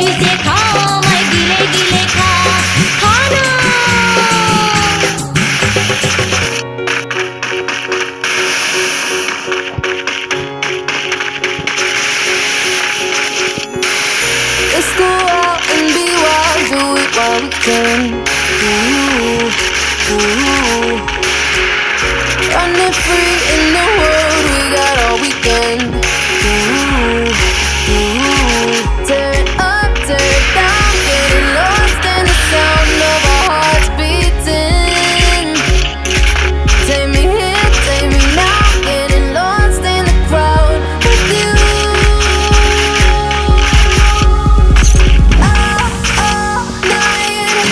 চুষে খা, আমায় গিলে গিলে খা, খা না। Let's go out and be wild, do it while we can. Ooh, ooh. Running free in the world, we got all weekend. Ooh, ooh. Tear it up, tear it down, getting lost in the sound of our hearts beating. Take me here, take me now, getting lost in the crowd with you. All night,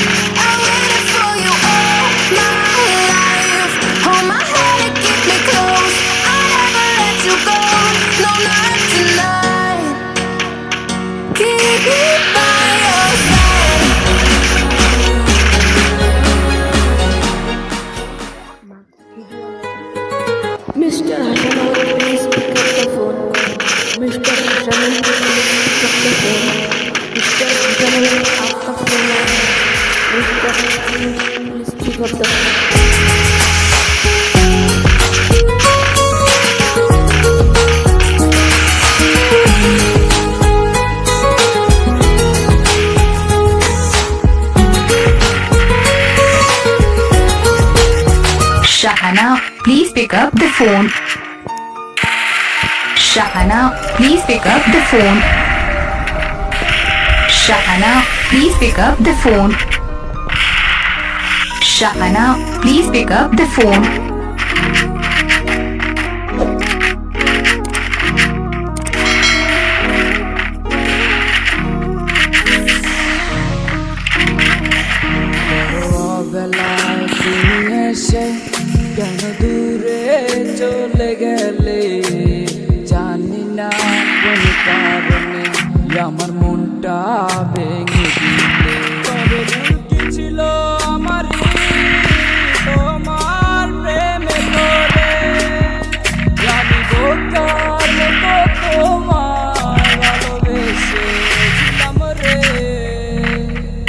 I waited for you all my life. Hold my hand and keep me close, I'll never let you go. No, not tonight. Keep me by your side. Mr. Hassanal, please pick up the phone. Mr. Hassanal, please pick up the phone. Mr. Hassanal, आपका phone है. Mr. Hassanal, please pick up the phone. Shahana, please pick up the phone. Shahana, please pick up the phone. Shahana, please pick up the phone. Shahana, please pick up the phone. বেলায় তুমি এসে কেন দূরে চলে গেলে, জানি না কোন কারণে আমার মনটা ভেঙে দিলে। তবে ভুল কি ছিল আমার তোমার প্রেমে পড়ে, আমি বোকার মতো তোমায় ভালোবেসেছিলাম রে।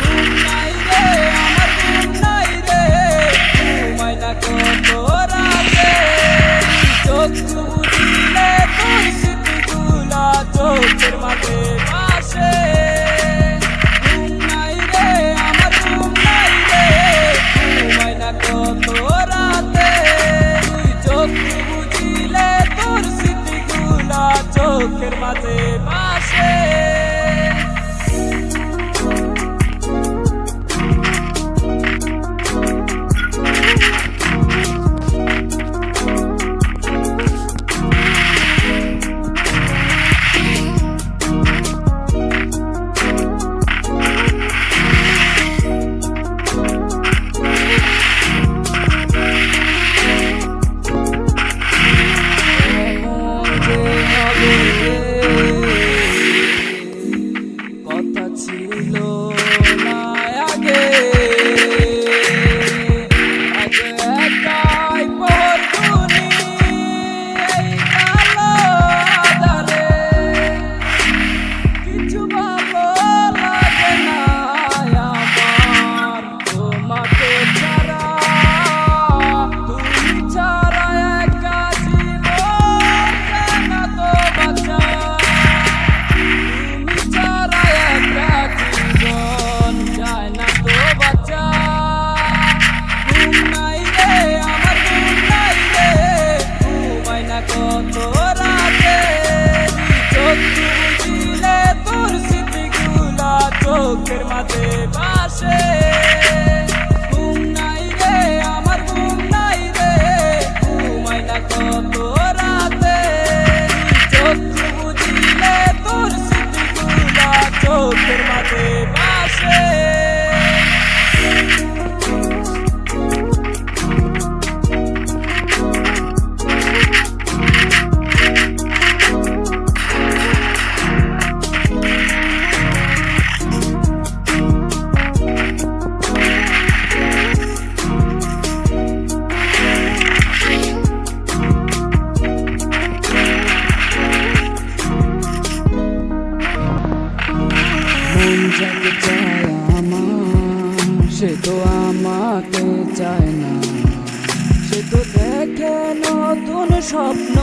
ঘুম নাই রে আমার, ঘুম নাই রে, ঘুমাই না কত রাতে। চোখ বুঝিলে তোর স্মৃতিগুলা চোখের মাঝে ভাসে। ঘুম নাই রে আমার, ঘুম নাই রে, ঘুমাই না কত রাতে। তুই চোখ বুঝিলে তোর স্মৃতিগুলা চোখের মাঝে ভাসে। কথা ছিল না আগে, আগে একাই পড়তুনি এই কালো আঁধারে। কিছু ভালো লাগে না আমার তোমাকে ছাড়া, তুমি ছাড়া একা জীবন কেন তো বাঁচা। তুমি ছাড়া একা জীবন যায় না তো বাঁচা। ঘুম নাই রে আমার, ঘুম নাই রে, ঘুমাই না কত রাতে। চোখ বুঝিলে তোর স্মৃতিগুলা চোখের মাঝে ভাসে। ঘুম নাই রে আমার, ঘুম নাই রে, ঘুমাই না কত রাতে। চোখ বুঝিলে তোর স্মৃতিগুলা চোখের মাঝে ভাসে। যাকে চায় আমার সে তো আমাকে চায় না, সে তো দেখে নতুন স্বপ্ন,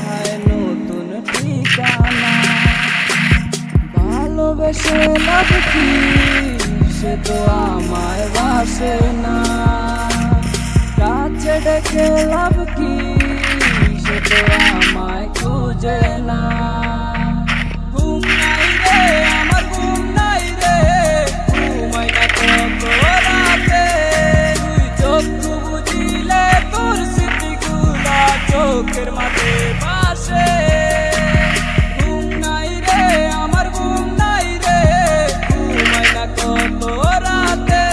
হায় নতুন ঠিকানা। ভালোবেসে লাভ কি, সে তো আমায় বাসে না, কাছে ডেকে লাভ কি, সে তো আমায় খুঁজে না। ঘুম নাই রে আমার ঘুম নাই রে, ঘুমাই না কত রাতে, তুই চক্ষু বুঝিলে তোর স্মৃতিগুলা চোখের মাঝে ভাসে। ঘুম নাই রে আমার ঘুম নাই রে, ঘুমাই না কত রাতে,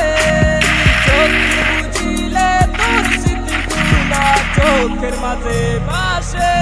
চক্ষু বুঝিলে তোর স্মৃতিগুলা চোখের মাঝে ভাসে।